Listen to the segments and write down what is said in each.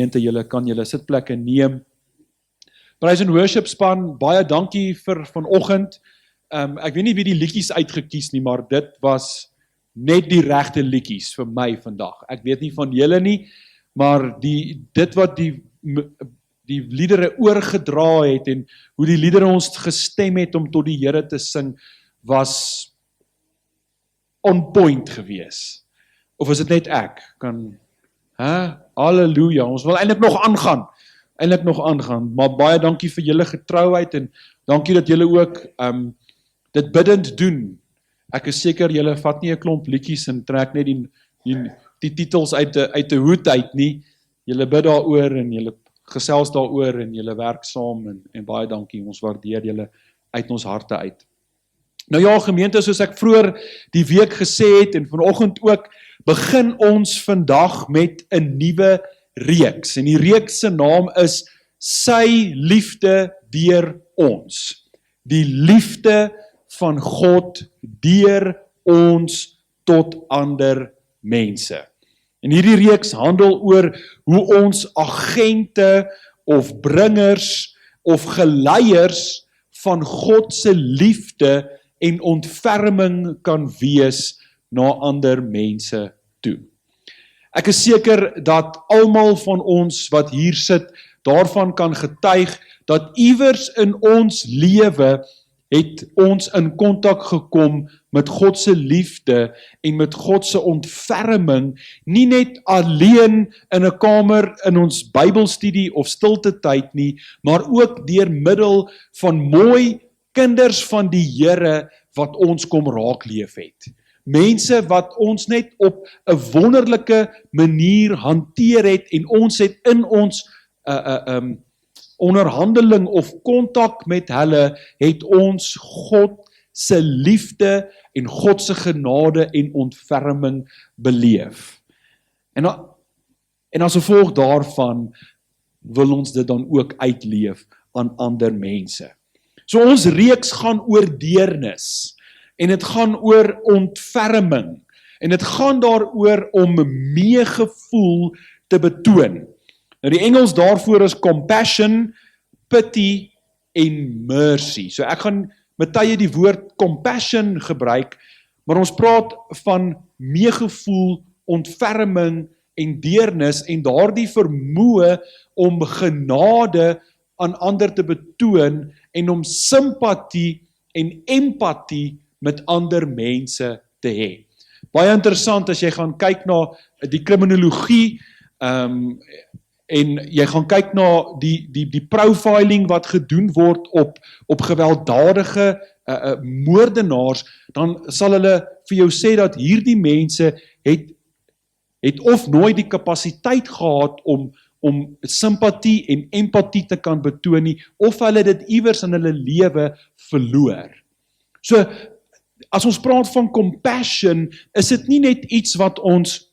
gemeente, julle kan julle sitplekke neem. Praise and Worship span, baie dankie vir vanoggend. Ek weet nie wie die liedjies uitgekies nie, maar dit was net die regte liedjies vir my vandag. Ek weet nie van julle nie, maar dit wat die liedere oorgedra het en hoe die liedere ons gestem het om tot die Here te sing, was on point gewees. Of is dit net ek? Halleluja, ons wil eintlik nog aangaan, maar baie dankie vir julle getrouheid en dankie dat julle ook dit bidend doen. Ek is seker julle vat nie 'n klomp liedjies en trek net die titels uit 'n hoed uit nie. Julle bid daaroor en julle gesels daaroor en julle werk saam en baie dankie, ons waardeer julle uit ons harte uit. Nou ja, gemeente, soos ek vroeër die week gesê het en vanoggend ook, begin ons vandag met 'n nuwe reeks. En die reeks se naam is Sy liefde deur ons. Die liefde van God deur ons tot ander mense. En hierdie reeks handel oor hoe ons agente of bringers of geleiers van God se liefde en ontferming kan wees na ander mense toe. Ek is seker dat almal van ons wat hier sit, daarvan kan getuig, dat iewers in ons lewe het ons in kontak gekom met God se liefde en met God se ontferming, nie net alleen in 'n kamer in ons Bybelstudie of stilte tyd nie, maar ook deur middel van mooi kinders van die Here wat ons kom raakleef het. Mense wat ons net op 'n wonderlike manier hanteer het en ons het in ons onderhandeling of kontak met hulle, het ons God se liefde en God se genade en ontferming beleef. En as gevolg daarvan wil ons dit dan ook uitleef aan ander mense. So ons reeks gaan oor deernis en dit gaan oor ontferming en dit gaan daaroor om meegevoel te betoon. Nou die Engels daarvoor is compassion, pity en mercy. So ek gaan met tye die woord compassion gebruik, maar ons praat van meegevoel, ontferming en deernis en daardie vermoë om genade aan ander te betoon en om simpatie en empatie met ander mense te hê. Baie interessant as jy gaan kyk na die kriminologie en jy gaan kyk na die profiling wat gedoen word op gewelddadige moordenaars, dan sal hulle vir jou sê dat hierdie mense het of nooit die kapasiteit gehad om simpatie en empatie te kan betoon nie, of hulle dit iewers in hulle lewe verloor. So, as ons praat van compassion, is dit nie net iets wat ons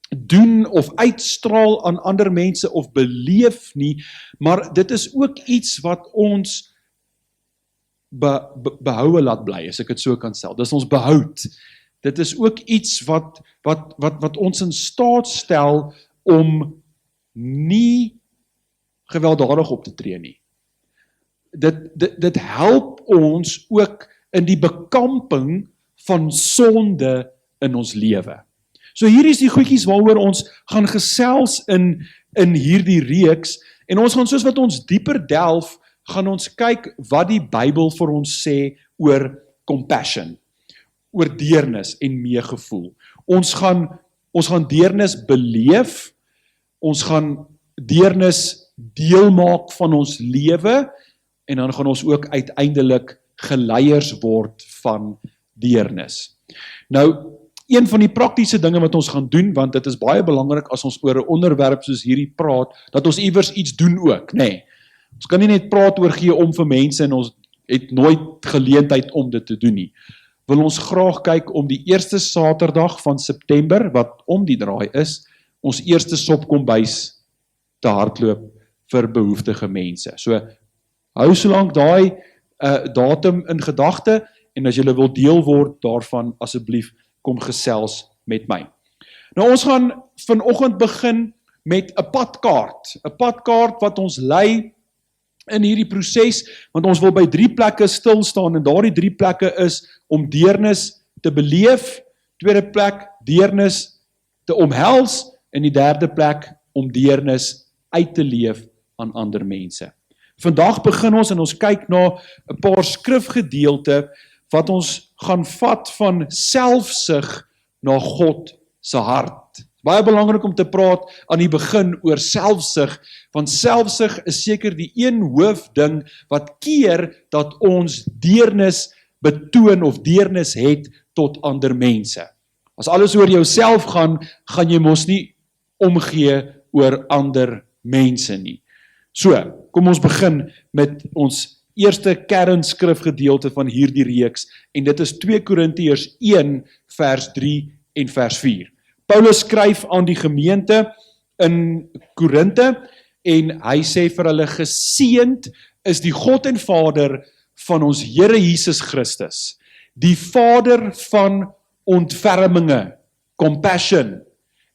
doen of uitstraal aan ander mense of beleef nie, maar dit is ook iets wat ons behoue laat bly, as ek dit so kan stel. Dit is ons behoud. Dit is ook iets wat ons in staat stel om nie gewelddadig op te tree nie. Dit help ons ook in die bekamping van sonde in ons lewe. So hier is die goedjies waaroor ons gaan gesels in hierdie reeks, en ons gaan, soos wat ons dieper delf, gaan ons kyk wat die Bybel vir ons sê oor compassion, oor deernis en meegevoel. Ons gaan deernis beleef, ons gaan deernis deel maak van ons lewe, en dan gaan ons ook uiteindelik geleiers word van deernis. Nou, een van die praktiese dinge wat ons gaan doen, want dit is baie belangrik as ons oor 'n onderwerp soos hierdie praat, dat ons iewers iets doen ook, nê. Ons kan nie net praat oor gee om vir mense en ons het nooit geleentheid om dit te doen nie. Wil ons graag kyk om die eerste Saterdag van September, wat om die draai is, ons eerste sopkombuis te hardloop vir behoeftige mense. So, hou solank daai datum in gedagte, en as julle wil deel word daarvan, asseblief kom gesels met my. Nou ons gaan vanoggend begin met 'n padkaart wat ons lei in hierdie proses, want ons wil by 3 plekke stil staan, en daardie 3 plekke is om deernis te beleef, tweede plek deernis te omhels, en die derde plek om deernis uit te leef aan ander mense. Vandag begin ons en ons kyk na 'n paar skrifgedeelte wat ons gaan vat van selfsug na God se hart. Baie belangrik om te praat aan die begin oor selfsug, want selfsug is seker die een hoofding wat keer dat ons deernis betoon of deernis het tot ander mense. As alles oor jouself gaan jy mos nie omgee oor ander mense nie. So, kom ons begin met ons eerste kernskrifgedeelte van hierdie reeks, en dit is 2 Korintiërs 1 vers 3 en vers 4. Paulus skryf aan die gemeente in Korinte, en hy sê vir hulle, geseënd is die God en Vader van ons Here Jesus Christus, die Vader van ontferminge, compassion,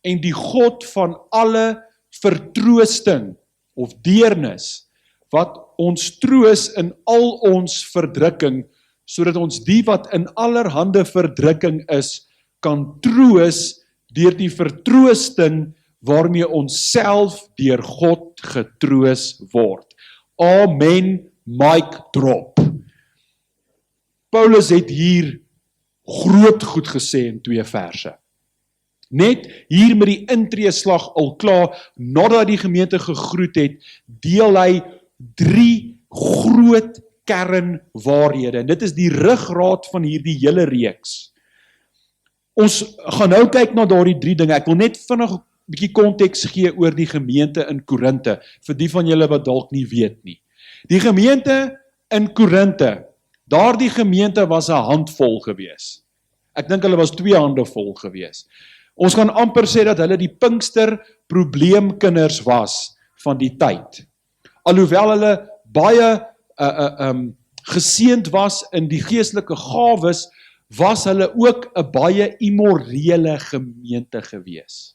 en die God van alle vertroosting of deernis, wat ons troos in al ons verdrukking, sodat ons die wat in allerhande verdrukking is, kan troos deur die vertroosting waarmee ons self deur God getroos word. Amen, mic drop. Paulus het hier groot goed gesê in 2 verse. Net hier met die intreeslag al klaar, nadat die gemeente gegroet het, deel hy 3 groot kernwaarhede. En dit is die ruggraat van hierdie hele reeks. Ons gaan nou kyk na daardie 3 dinge. Ek wil net vinnig 'n bietjie konteks gee oor die gemeente in Korinte, vir die van julle wat dalk nie weet nie. Die gemeente in Korinte, daardie gemeente was 'n handvol gewees. Ek dink hulle was 2 hande vol gewees. Ons gaan amper sê dat hulle die Pinkster probleemkinders was van die tyd. Alhoewel hulle baie geseënd was in die geestelike gawes, was hulle ook 'n baie immorele gemeente gewees.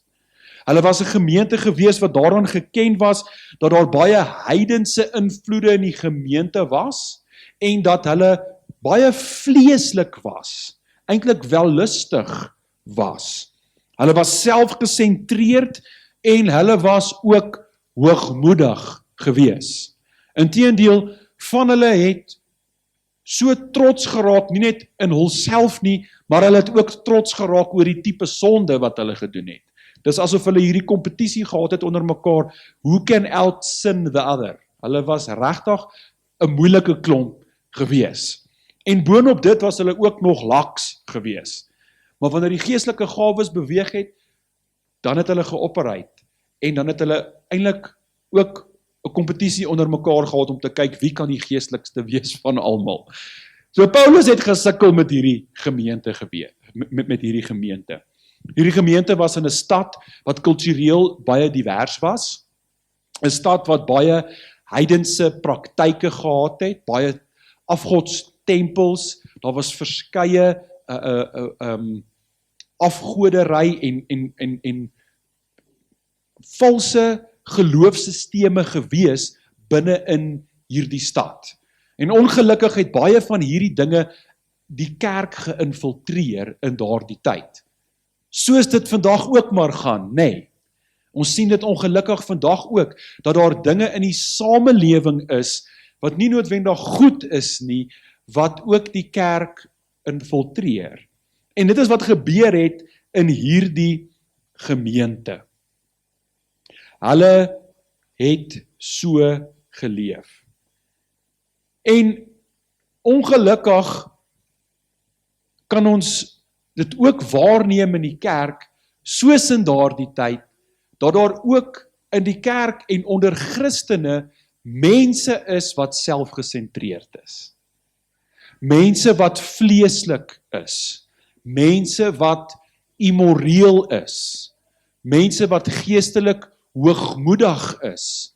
Hulle was 'n gemeente gewees wat daaraan geken was dat daar baie heidense invloede in die gemeente was, en dat hulle baie vleeslik was, eintlik wellustig was. Hulle was selfgesentreerd en hulle was ook hoogmoedig gewees. Inteendeel, van hulle het so trots geraak, nie net in hulself nie, maar hulle het ook trots geraak oor die tipe sonde wat hulle gedoen het. Dis asof hulle hierdie kompetisie gehad het onder mekaar, who can out-sin the other? Hulle was regtig 'n moeilike klomp gewees. En boonop dit was hulle ook nog laks gewees. Maar wanneer die geestelike gawes beweeg het, dan het hulle geoperate, en dan het hulle eintlik ook 'n kompetisie onder mekaar gehad om te kyk wie kan die geestelikste wees van almal. So Paulus het gesukkel met hierdie gemeente met hierdie gemeente. Hierdie gemeente was in 'n stad wat kultureel baie divers was, 'n stad wat baie heidense praktyke gehad het, baie afgodstempels, daar was verskeie afgodery en valse geloofsstelsels gewees binne in hierdie stad. En ongelukkig het baie van hierdie dinge die kerk geïnfiltreer in daardie tyd. Soos dit vandag ook maar gaan, nê. Ons sien dit ongelukkig vandag ook, dat daar dinge in die samelewing is, wat nie noodwendig goed is nie, wat ook die kerk infiltreer. En dit is wat gebeur het in hierdie gemeente. Hulle het so geleef. En ongelukkig kan ons dit ook waarneem in die kerk, soos in daardie tyd, dat daar ook in die kerk en onder Christene mense is wat selfgesentreerd is. Mense wat vleeslik is. Mense wat immoreel is. Mense wat geestelik hoogmoedig is.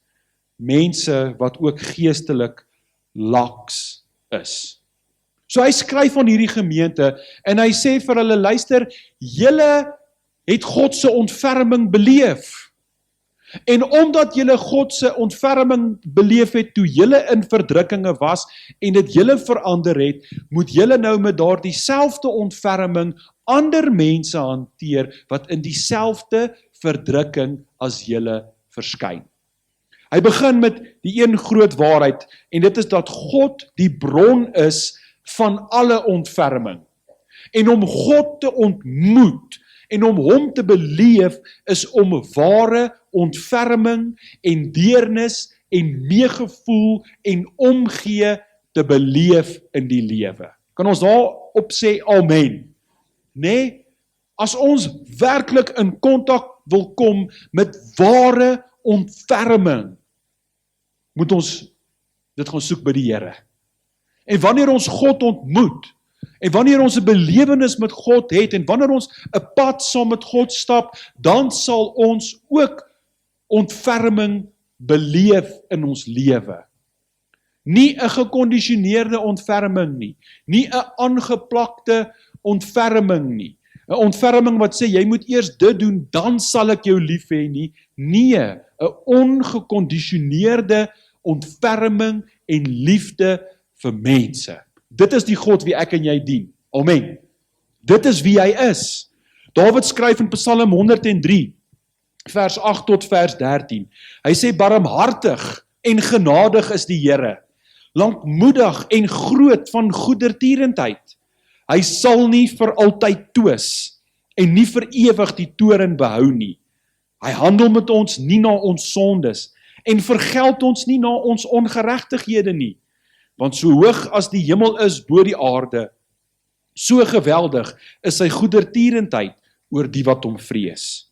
Mense wat ook geestelik laks is. So hy skryf aan hierdie gemeente en hy sê vir hulle, luister, julle het God se ontferming beleef. En omdat julle God se ontferming beleef het toe julle in verdrukkinge was en dit julle verander het, moet julle nou met daardie selfde ontferming ander mense hanteer wat in dieselfde verdrukking as julle verskyn. Hy begin met die een groot waarheid en dit is dat God die bron is van alle ontferming. En om God te ontmoet en om hom te beleef is om ware ontferming en deernis en meegevoel en omgee te beleef in die lewe. Kan ons daarop sê amen? Nee, as ons werklik in kontak wil kom met ware ontferming, moet ons dit gaan soek by die Here. En wanneer ons God ontmoet, en wanneer ons 'n belewenis met God het, en wanneer ons 'n pad saam met God stap, dan sal ons ook ontferming beleef in ons lewe. Nie 'n gekondisioneerde ontferming nie, nie 'n aangeplakte ontferming nie. 'n Ontferming wat sê, jy moet eers dit doen, dan sal ek jou lief hê nie. Nee, 'n ongekondisioneerde ontferming en liefde vir mense. Dit is die God wie ek en jy dien. Amen. Dit is wie hy is. Dawid skryf in Psalm 103, vers 8 tot vers 13. Hy sê, barmhartig en genadig is die Here, lankmoedig en groot van goedertierendheid. Hy sal nie vir altyd twis en nie vir ewig die toorn behou nie. Hy handel met ons nie na ons sondes en vergeld ons nie na ons ongeregtighede nie. Want so hoog as die hemel is bo die aarde, so geweldig is sy goedertierendheid oor die wat hom vrees,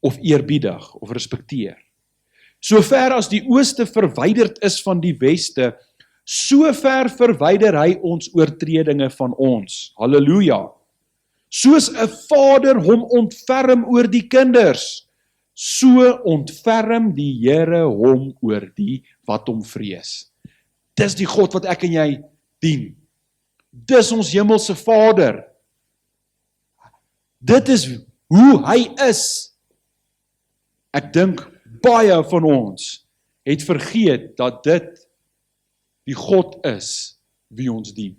of eerbiedig, of respekteer. So ver as die ooste verwyderd is van die weste, so ver verwyder hy ons oortredinge van ons. Halleluja. Soos 'n vader hom ontferm oor die kinders, so ontferm die Here hom oor die wat hom vrees. Dis die God wat ek en jy dien. Dis ons hemelse Vader. Dit is hoe hy is. Ek dink baie van ons het vergeet dat dit die God is wie ons dien.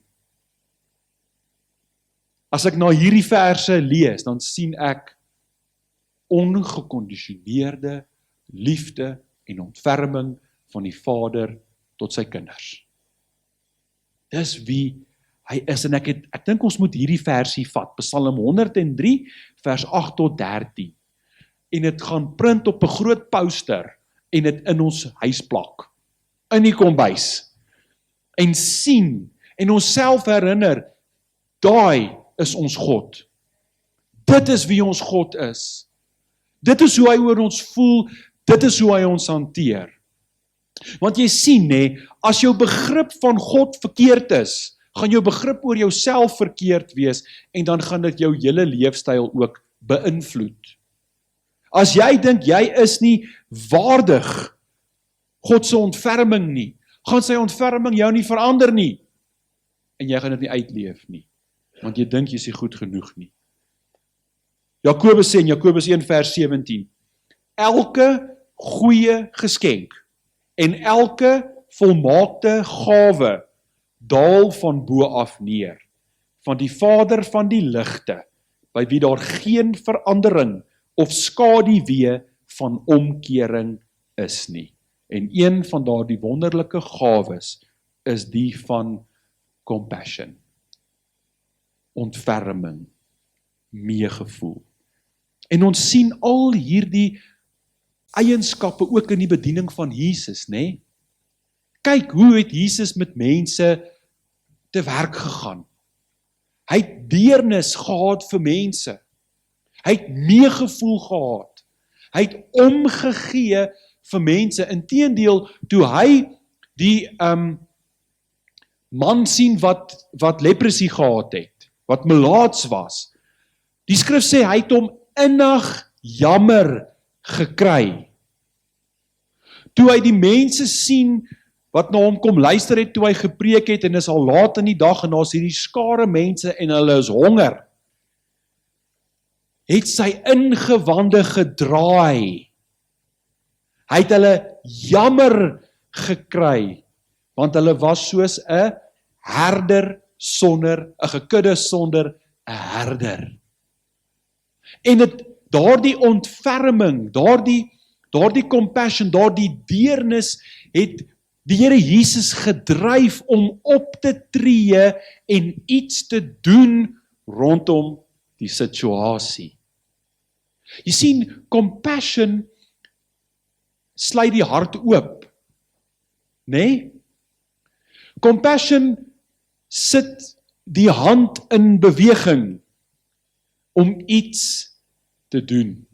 As ek na hierdie verse lees, dan sien ek ongekondisioneerde liefde en ontferming van die Vader tot sy kinders. Dis wie hy is, en ek dink ons moet hierdie versie vat, Psalm 103, vers 8 tot 13, en dit gaan print op 'n groot poster, en dit in ons huis plak, in die kombuis, en sien, en onsself herinner, daai is ons God. Dit is wie ons God is. Dit is hoe hy oor ons voel, dit is hoe hy ons hanteer. Want jy sien, as jou begrip van God verkeerd is, gaan jou begrip oor jouself verkeerd wees, en dan gaan dit jou hele leefstyl ook beïnvloed. As jy dink jy is nie waardig God se ontferming nie, gaan sy ontferming jou nie verander nie, en jy gaan dit nie uitleef nie, want jy dink jy is nie goed genoeg nie. Jakobus sê in Jakobus 1 vers 17, elke goeie geskenk en elke volmaakte gawe daal van bo af neer, van die Vader van die ligte, by wie daar geen verandering of skaduwee van omkering is nie. En een van daardie wonderlike gawes is die van compassion, ontferming, meegevoel. En ons sien al hierdie eienskappe ook in die bediening van Jesus, né? Kyk, hoe het Jesus met mense te werk gegaan? Hy het deernis gehad vir mense. Hy het meegevoel gehad. Hy het omgegee vir mense. Inteendeel, toe hy die man sien wat leprosy gehad het, wat melaats was, die skrif sê, hy het hom innig jammer gekry. Toe hy die mense sien, wat na hom kom luister het, toe hy gepreek het, en is al laat in die dag, en daar is hierdie skare mense, en hulle is honger, het sy ingewande gedraai, Hy het hulle jammer gekry, want hulle was soos 'n herder sonder, 'n gekudde sonder 'n herder. En daardie ontferming, daardie compassion, daardie deernis het die Here Jesus gedryf om op te tree en iets te doen rondom die situasie. Jy sien, compassion sluit die hart oop, nê? Compassion sit die hand in beweging om iets te doen.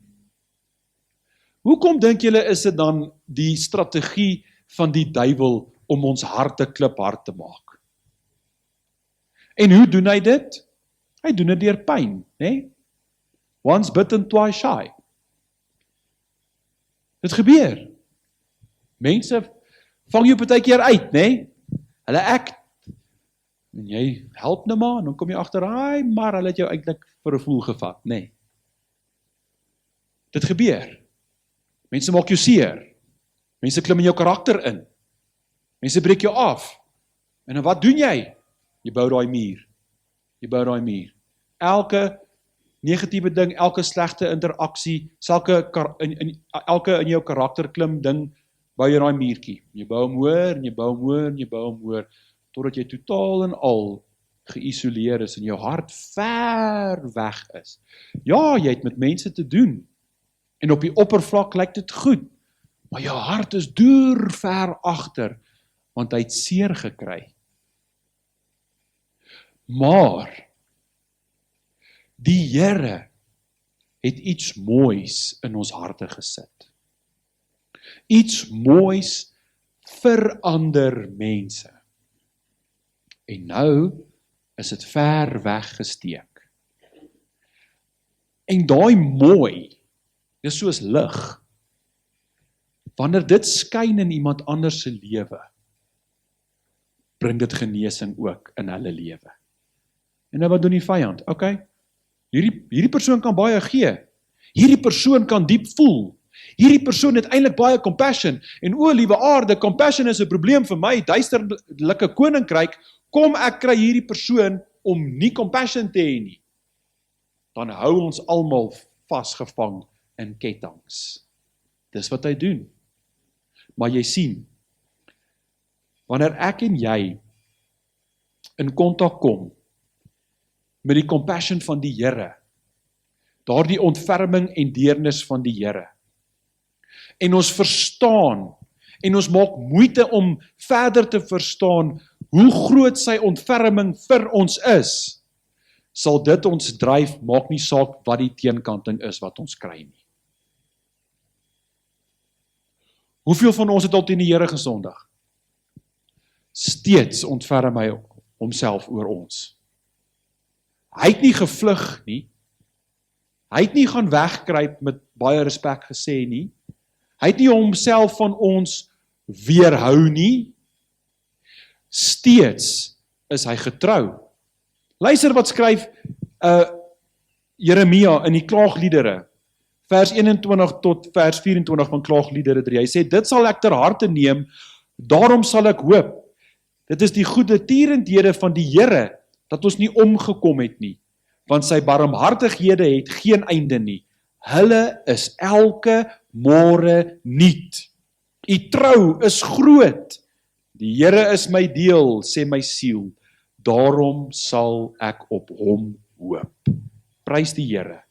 Hoekom dink julle is dit dan die strategie van die duiwel om ons harte kliphard te maak? En hoe doen hy dit? Hy doen dit deur pyn, né? Once bitten, twice shy. Dit gebeur. Mense vang jou partykeer uit, né? Hulle act, en jy help nou maar, en dan kom jy agter, maar hulle het jou eintlik vir 'n voel gevat, né? Dit gebeur. Mense maak jou seer. Mense klim in jou karakter in. Mense breek jou af. En dan wat doen jy? Jy bou daai muur. Jy bou daai muur. Elke negatiewe ding, elke slegte interaksie, elke in jou karakter klim ding, bou jy daai muurtjie. Jy bou hom hoër en jy bou hom hoër en jy bou hom hoër, totdat jy totaal en al geïsoleer is en jou hart ver weg is. Ja, jy het met mense te doen. En op die oppervlak lyk dit goed, maar jou hart is deur ver agter, want hy het seer gekry. Maar die Here het iets moois in ons harte gesit. Iets moois vir ander mense. En nou is dit ver weggesteek. En daai mooi, dis soos lig. Wanneer dit skyn in iemand anders se lewe, bring dit genesing ook in hulle lewe. En nou wat doen die vyand? Okay, hierdie persoon kan baie gee. Hierdie persoon kan diep voel. Hierdie persoon het eintlik baie compassion. En o, liewe aarde, compassion is 'n probleem vir my duisterlike koninkryk. Kom ek kry hierdie persoon om nie compassion te hê nie. Dan hou ons almal vasgevang in kettinge. Dis wat hy doen. Maar jy sien, wanneer ek en jy in kontak kom met die compassion van die Here, daardie ontferming en deernis van die Here, en ons verstaan, en ons maak moeite om verder te verstaan hoe groot sy ontferming vir ons is, sal dit ons dryf, maak nie saak wat die teenkanting is wat ons kry nie. Hoeveel van ons het al teen die Here gesondig? Steeds ontferm hy homself oor ons. Hy het nie gevlug nie. Hy het nie gaan wegkruip met baie respek gesê nie. Hy het nie homself van ons weerhou nie. Steeds is hy getrou. Luister wat skryf Jeremia in die Klaagliedere, vers 21 tot vers 24 van Klaagliedere 3. Hy sê, dit sal ek ter harte neem, daarom sal ek hoop. Dit is die goeie tierenhede van die Here, dat ons nie omgekom het nie, want sy barmhartighede het geen einde nie. Hulle is elke môre nuut. U trou is groot. Die Here is my deel, sê my siel. Daarom sal ek op hom hoop. Prys die Here.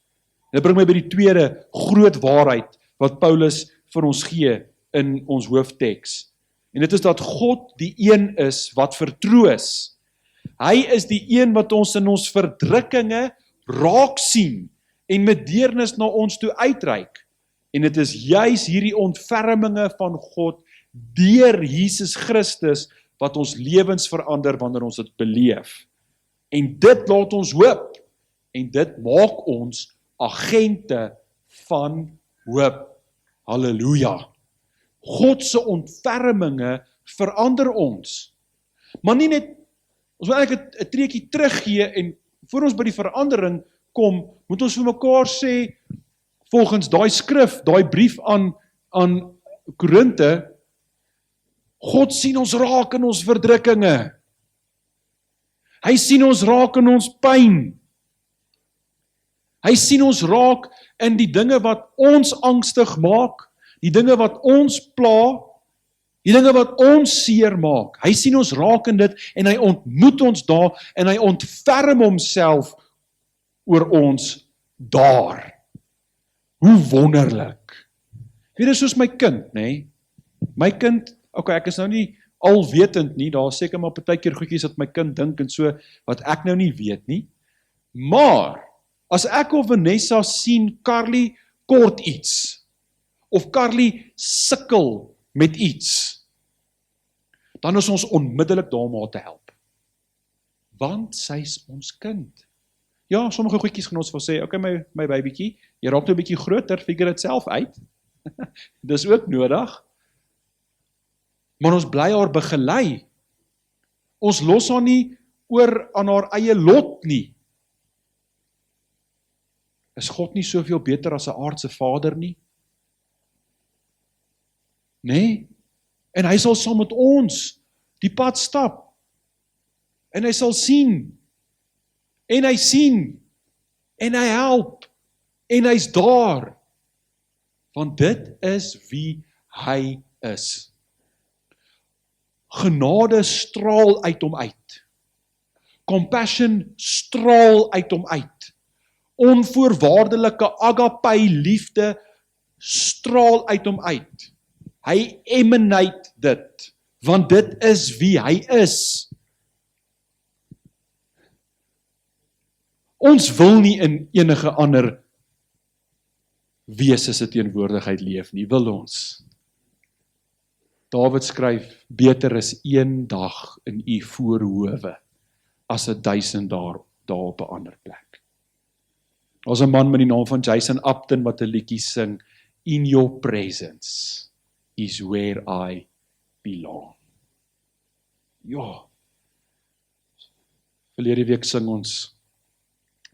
En dit bring my by die tweede groot waarheid wat Paulus vir ons gee in ons hoofteks. En dit is dat God die een is wat vertroos. Hy is die een wat ons in ons verdrukkinge raak sien en met deernis na ons toe uitreik. En dit is juis hierdie ontferminge van God deur Jesus Christus wat ons lewens verander wanneer ons dit beleef. En dit laat ons hoop. En dit maak ons agente van hoop. Halleluja. God se ontferminge verander ons. Maar nie net, ons moet eintlik 'n treetjie teruggee en voor ons by die verandering kom, moet ons vir mekaar sê, volgens daai skrif, daai brief aan Korinte, God sien ons raak in ons verdrukkinge. Hy sien ons raak in ons pyn. Hy sien ons raak in die dinge wat ons angstig maak, die dinge wat ons pla, die dinge wat ons seer maak. Hy sien ons raak in dit en hy ontmoet ons daar en hy ontferm homself oor ons daar. Hoe wonderlik. Weet jy, soos my kind, nê? My kind, okay, ek is nou nie alwetend nie, daar is seker maar partykeer goedjies wat my kind dink en so, wat ek nou nie weet nie. Maar, as ek of Vanessa sien, Carly kort iets, of Carly sukkel met iets, dan is ons onmiddellik daar om haar te help. Want sy is ons kind. Ja, sommige goedjies gaan ons vir sê, okay my babytjie, jy raak nou 'n bietjie groter, figure dit self uit. Dis ook nodig. Maar ons bly haar begelei. Ons los haar nie oor aan haar eie lot nie. Is God nie soveel beter as 'n aardse vader nie? Nee? En hy sal saam met ons die pad stap. En hy sal sien. En hy sien. En hy help. En hy's daar. Want dit is wie hy is. Genade straal uit hom uit. Compassion straal uit hom uit. Onvoorwaardelike agape liefde straal uit hom uit. Hy emanate dit, want dit is wie hy is. Ons wil nie in enige ander wese se teenwoordigheid leef nie, wil ons? Dawid skryf, beter is een dag in u voorhoewe, as 1000 daar op 'n ander plek. Daar's 'n man met die naam van Jason Upton wat 'n liedjie sing, In your presence is where I belong. Ja. Verlede week sing ons,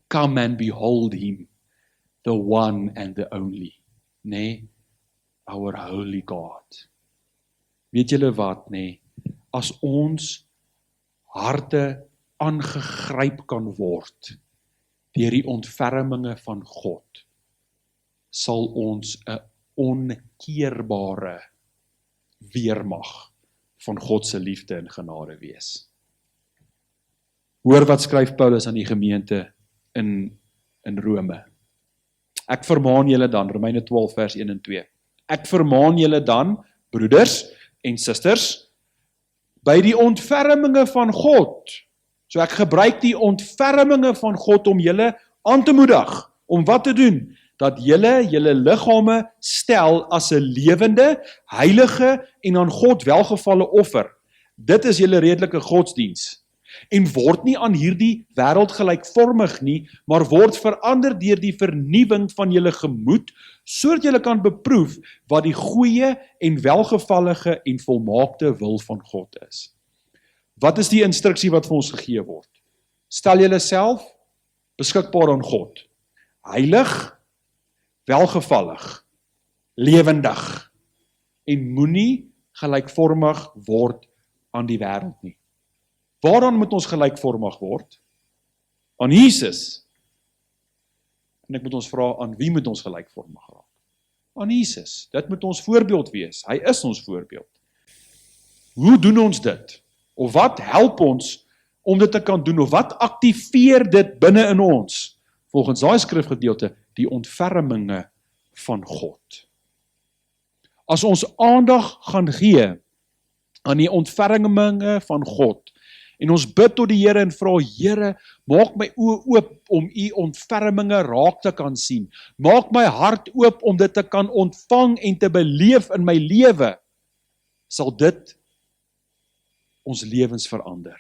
Come and behold him, the one and the only, nee, our holy God. Weet julle wat, nee, as ons harte aangegryp kan word deur die ontferminge van God, sal ons 'n onkeerbare weermag van God se liefde en genade wees. Hoor wat skryf Paulus aan die gemeente in Rome. Ek vermaan julle dan, Romeine 12 vers 1 en 2. Ek vermaan julle dan, broeders en susters, by die ontferminge van God. So ek gebruik die ontferminge van God om julle aan te moedig, om wat te doen? Dat julle liggame stel as 'n lewende, heilige en aan God welgevalle offer. Dit is julle redelike godsdiens. En word nie aan hierdie wêreld gelykvormig nie, maar word verander deur die vernuwing van julle gemoed, sodat julle kan beproef wat die goeie en welgevallige en volmaakte wil van God is. Wat is die instruksie wat vir ons gegee word? Stel julle self beskikbaar aan God. Heilig, welgevallig, lewendig en moenie gelykvormig word aan die wêreld nie. Waaraan moet ons gelykvormig word? Aan Jesus. En ek moet ons vra, aan wie moet ons gelykvormig raak? Aan Jesus. Dit moet ons voorbeeld wees. Hy is ons voorbeeld. Hoe doen ons dit? Of wat help ons om dit te kan doen? Of wat aktiveer dit binne in ons? Volgens daai skrifgedeelte, die ontferminge van God. As ons aandag gaan gee aan die ontferminge van God, en ons bid tot die Here en vra, Here, maak my oë oop om u ontferminge raak te kan sien. Maak my hart oop om dit te kan ontvang en te beleef in my lewe. Sal dit ons lewens verander.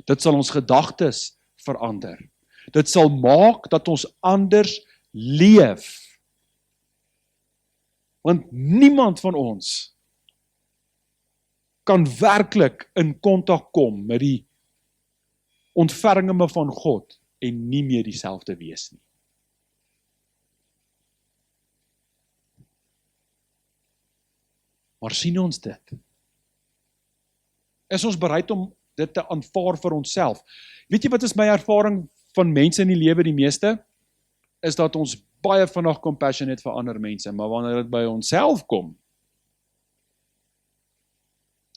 Dit sal ons gedagtes verander. Dit sal maak dat ons anders leef. Want niemand van ons kan werklik in kontak kom met die ontferminge van God en nie meer dieselfde wees nie. Maar sien ons dit? Is ons bereid om dit te aanvaar vir onsself? Weet jy wat is my ervaring van mense in die lewe die meeste? Is dat ons baie vinnig compassion het vir ander mense, maar wanneer dit by onsself kom,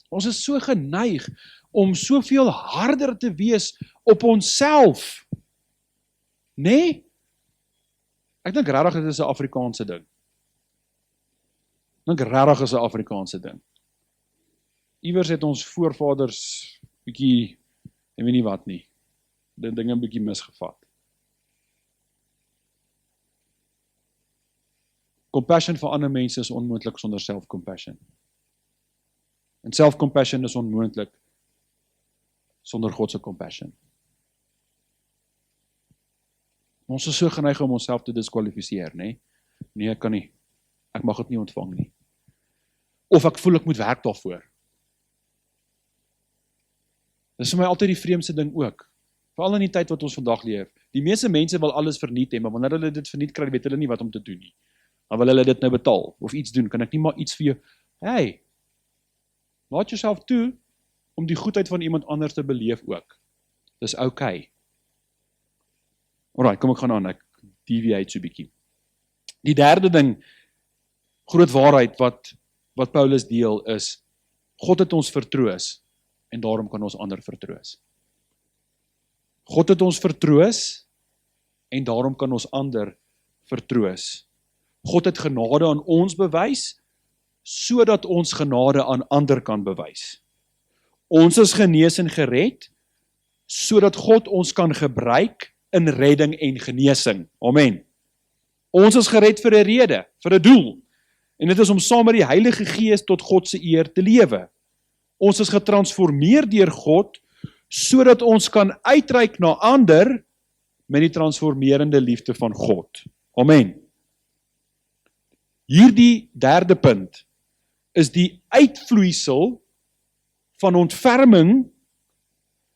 ons is so geneig om soveel harder te wees op onsself. Nee? Ek dink regtig dit is 'n Afrikaanse ding. Ek dink regtig is 'n Afrikaanse ding. Iewers het ons voorvaders bietjie, ek weet nie wat nie, dit dinge bietjie misgevat. Compassion vir ander mense is onmoontlik sonder self-compassion. En self-compassion is onmoontlik sonder God se compassion. Ons is so geneig om onsself te diskwalifiseer, nee? Nee, ek kan nie. Ek mag dit nie ontvang nie. Of ek voel ek moet werk daarvoor. Dis vir my altyd die vreemdste ding ook. Veral in die tyd wat ons vandag leef. Die meeste mense wil alles verniet hê, maar wanneer hulle dit verniet kry, weet hulle nie wat om te doen nie. Dan wil hulle dit nou betaal, of iets doen. Kan ek nie maar iets vir jou, hey, laat jouself toe, om die goedheid van iemand anders te beleef ook. Dis okay. Alright, kom ek gaan aan, ek deviate so bietjie. Die derde ding, groot waarheid wat Paulus deel is, God het ons vertroos, en daarom kan ons ander vertroos. God het ons vertroos, en daarom kan ons ander vertroos. God het genade aan ons bewys, sodat ons genade aan ander kan bewys. Ons is genees en gered, sodat God ons kan gebruik in redding en genesing. Amen. Ons is gered vir 'n rede, vir 'n doel. En dit is om saam met die Heilige Gees tot God se eer te lewe. Ons is getransformeer deur God, sodat ons kan uitreik na ander met die transformerende liefde van God. Amen. Hierdie derde punt is die uitvloeisel van ontferming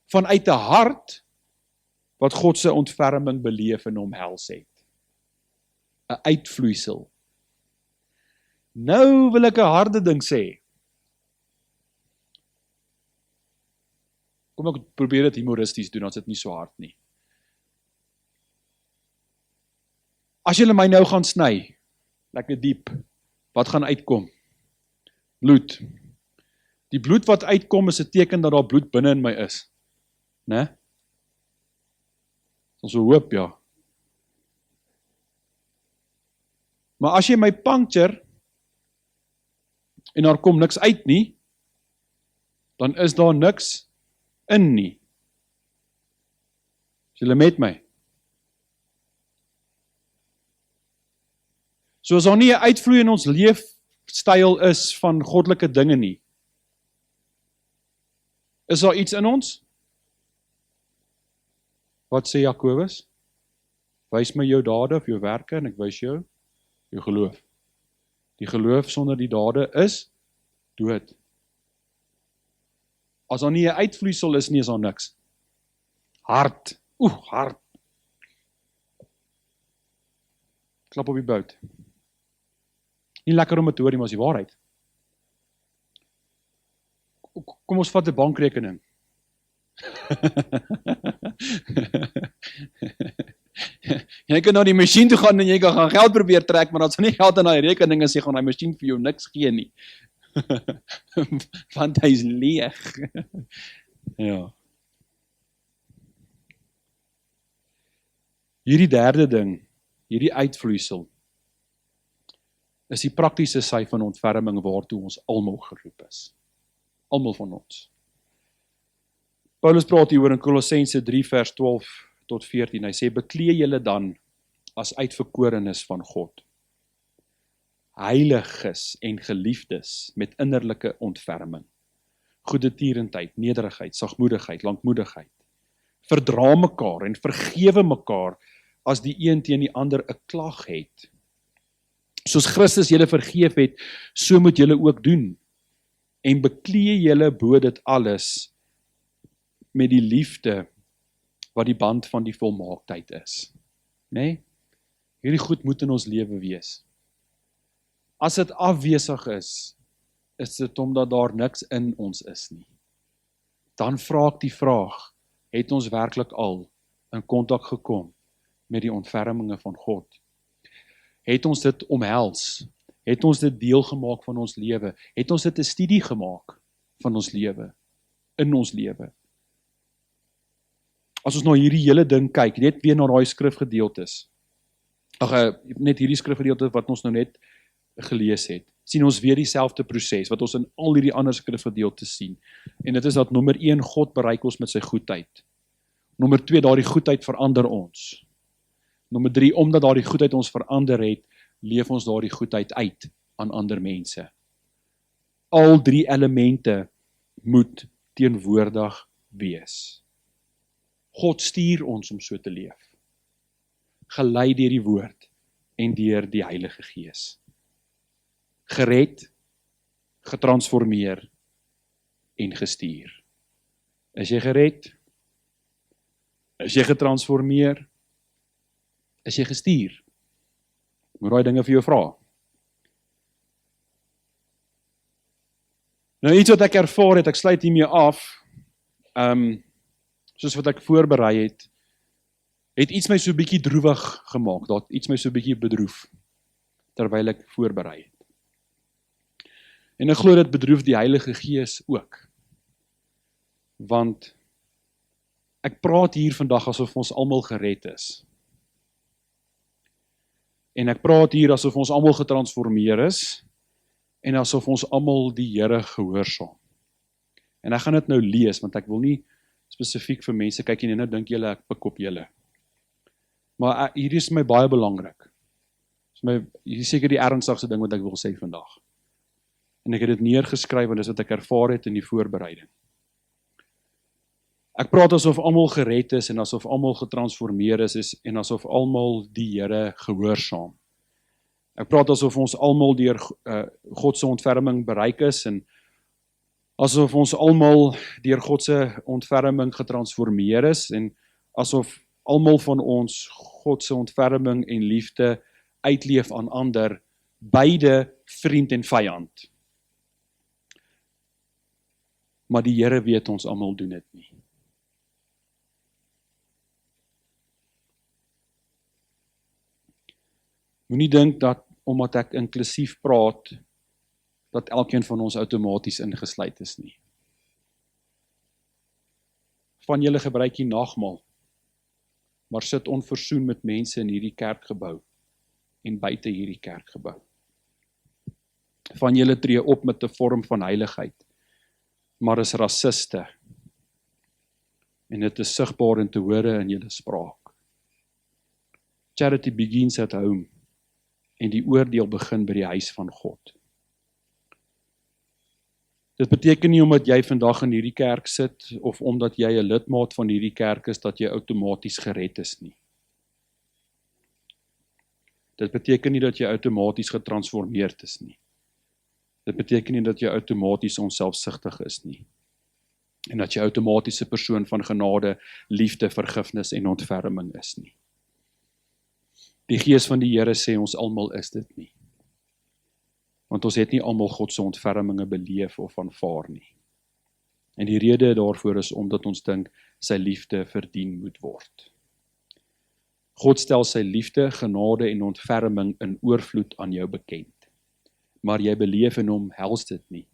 vanuit 'n hart wat God se ontferming beleef en omhels het. 'n Uitvloeisel. Nou wil ek 'n harde ding sê. Kom ek probeer dit humoristies doen, as dit nie so hard nie. As julle my nou gaan sny, lekker diep, wat gaan uitkom? Bloed. Die bloed wat uitkom is 'n teken dat daar bloed binne in my is. Né? Ons hoop, ja. Maar as jy my puncture, en daar kom niks uit nie, dan is daar niks in nie. Is julle met my? So as daar nie 'n uitvloei in ons leefstyl is van goddelike dinge nie, is daar iets in ons? Wat sê Jakobus? Wys my jou dade of jou werke en ek wys jou geloof. Die geloof sonder die dade is dood. As daar nie 'n uitvloeisel is nie, is daar niks. Hart. Hart. Klap op die bout. Nie lekker om het te hoor nie, maar is die waarheid. Kom ons vat 'n bankrekening. Jy kan nou die masjien toe gaan en jy kan gaan geld probeer trek, maar as jy nie geld in daai rekening is, jy gaan daai masjien vir jou niks gee nie. Want hy is leeg. Ja. Hierdie derde ding, hierdie uitvloeisel, is die praktiese sy van ontferming waartoe ons almal geroep is. Almal van ons. Paulus praat hieroor in Kolossense 3 vers 12 tot 14. Hy sê, beklee julle dan as uitverkorenes van God, heiliges en geliefdes met innerlike ontferming, goedertierendheid, nederigheid, sagmoedigheid, lankmoedigheid. Verdra mekaar en vergewe mekaar as die een teen die ander 'n klag het. Soos Christus julle vergeef het, so moet julle ook doen. En beklee julle bo dit alles met die liefde wat die band van die volmaaktheid is. Nee? Hierdie goed moet in ons lewe wees. As dit afwesig is, is dit omdat daar niks in ons is nie. Dan vra ek die vraag, het ons werklik al in kontak gekom met die ontferminge van God? Het ons dit omhels? Het ons dit deel gemaak van ons lewe? Het ons dit 'n studie gemaak van ons lewe, in ons lewe? As ons na hierdie hele ding kyk, net weer na daai skrifgedeeltes, net hierdie skrifgedeelte wat ons nou net gelees het, sien ons weer dieselfde proses, wat ons in al hierdie ander skrifgedeeltes sien. En dit is dat nommer 1, God bereik ons met sy goedheid. Nommer 2, daardie goedheid verander ons. Nommer 3, omdat daardie goedheid ons verander het, leef ons daardie goedheid uit aan ander mense. Al 3 elemente moet teenwoordig wees. God stuur ons om so te leef, gelei deur die woord en deur die Heilige Gees. Gered, getransformeer en gestuur. Is jy gered? Is jy getransformeer? Is jy gestuur? Moet daai dinge vir jou vra. Nou iets wat ek ervaar het, ek sluit hiermee af, soos wat ek voorberei het iets my so bietjie droewig gemaak, dat iets my so bietjie bedroef, terwyl ek voorberei het. En ek glo dit bedroef die Heilige Gees ook, want ek praat hier vandag asof ons almal gered is. En ek praat hier asof ons almal getransformeer is, en asof ons almal die Here gehoorsaam. En ek gaan dit nou lees, want ek wil nie spesifiek vir mense kyk en nou dink julle ek pik op julle. Maar hierdie is my baie belangrik. Hierdie is seker die ernstigste ding wat ek wil sê vandag. En ek het dit neergeskryf, want dis wat ek ervaar het in die voorbereiding. Ek praat asof almal gered is, en asof almal getransformeer is, en asof almal die Here gehoorsaam. Ek praat asof ons almal deur God se ontferming bereik is, en asof ons almal deur God se ontferming getransformeer is, en asof almal van ons God se ontferming en liefde uitleef aan ander, beide vriend en vyand. Maar die Here weet ons almal doen dit nie. Moenie dink dat omdat ek inklusief praat, dat elkeen van ons outomaties ingesluit is nie. Van julle gebruik die nagmaal, maar sit onversoen met mense in hierdie kerkgebou en buite hierdie kerkgebou. Van julle tree op met 'n vorm van heiligheid, maar is rassiste. En dit is sigbaar en te hore in julle spraak. Charity begins at home, en die oordeel begin by die huis van God. Dit beteken nie omdat jy vandag in hierdie kerk sit, of omdat jy 'n lidmaat van hierdie kerk is, dat jy outomaties gered is nie. Dit beteken nie dat jy outomaties getransformeerd is nie. Dit beteken nie dat jy outomaties onselfsugtig is nie. En dat jy outomaties 'n persoon van genade, liefde, vergifnis en ontferming is nie. Die Gees van die Here sê ons almal is dit nie. Want ons het nie almal God se ontferminge beleef of aanvaar nie. En die rede daarvoor is omdat ons dink sy liefde verdien moet word. God stel sy liefde, genade en ontferming in oorvloed aan jou bekend. Maar jy beleef in hom hels dit nie,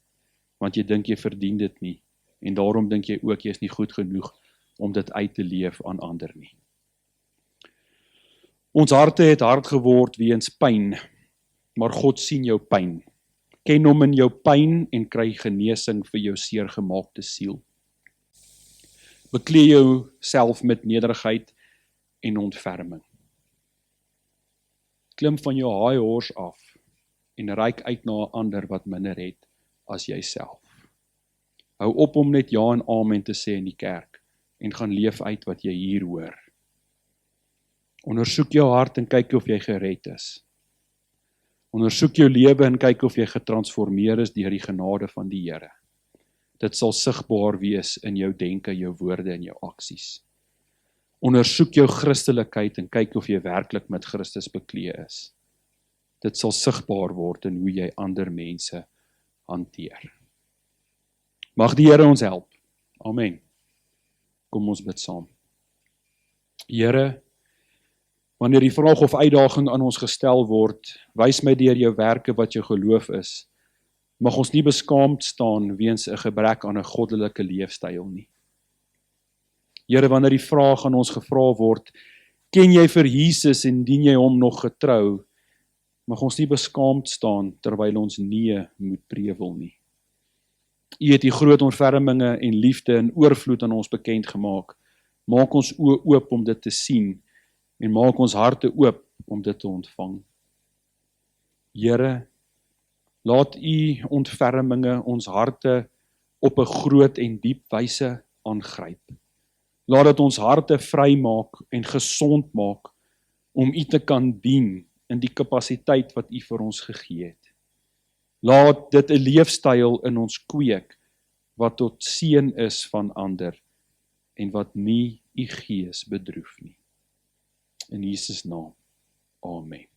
want jy dink jy verdien dit nie, en daarom dink jy ook jy is nie goed genoeg om dit uit te leef aan ander nie. Ons harte het hard geword weens pyn, maar God sien jou pyn. Ken hom in jou pyn en kry genesing vir jou seergemaakte siel. Beklee jouself met nederigheid en ontferming. Klim van jou high horse af en reik uit na 'n ander wat minder het as jouself. Hou op om net ja en amen te sê in die kerk en gaan leef uit wat jy hier hoor. Ondersoek jou hart en kyk of jy gered is. Ondersoek jou lewe en kyk of jy getransformeer is deur die genade van die Here. Dit sal sigbaar wees in jou denke, jou woorde en jou aksies. Ondersoek jou Christelikheid en kyk of jy werklik met Christus bekleed is. Dit sal sigbaar word in hoe jy ander mense hanteer. Mag die Here ons help. Amen. Kom ons bid saam. Here, wanneer die vraag of uitdaging aan ons gestel word, wys my deur jou werke wat jou geloof is, mag ons nie beskaamd staan weens 'n gebrek aan 'n goddelike leefstyl nie. Here, wanneer die vraag aan ons gevra word, ken jy vir Jesus en dien jy hom nog getrou, mag ons nie beskaamd staan terwyl ons nee moet prewel nie. U het die groot ontferminge en liefde in oorvloed aan ons bekend gemaak. Maak ons oë oop om dit te sien en maak ons harte oop om dit te ontvang. Here, laat u ontferminge ons harte op 'n groot en diep wyse aangryp. Laat dit ons harte vry maak en gesond maak om u te kan dien in die kapasiteit wat u vir ons gegee het. Laat dit 'n leefstyl in ons kweek wat tot seën is van ander en wat nie u gees bedroef nie. In Jesus naam. Amen.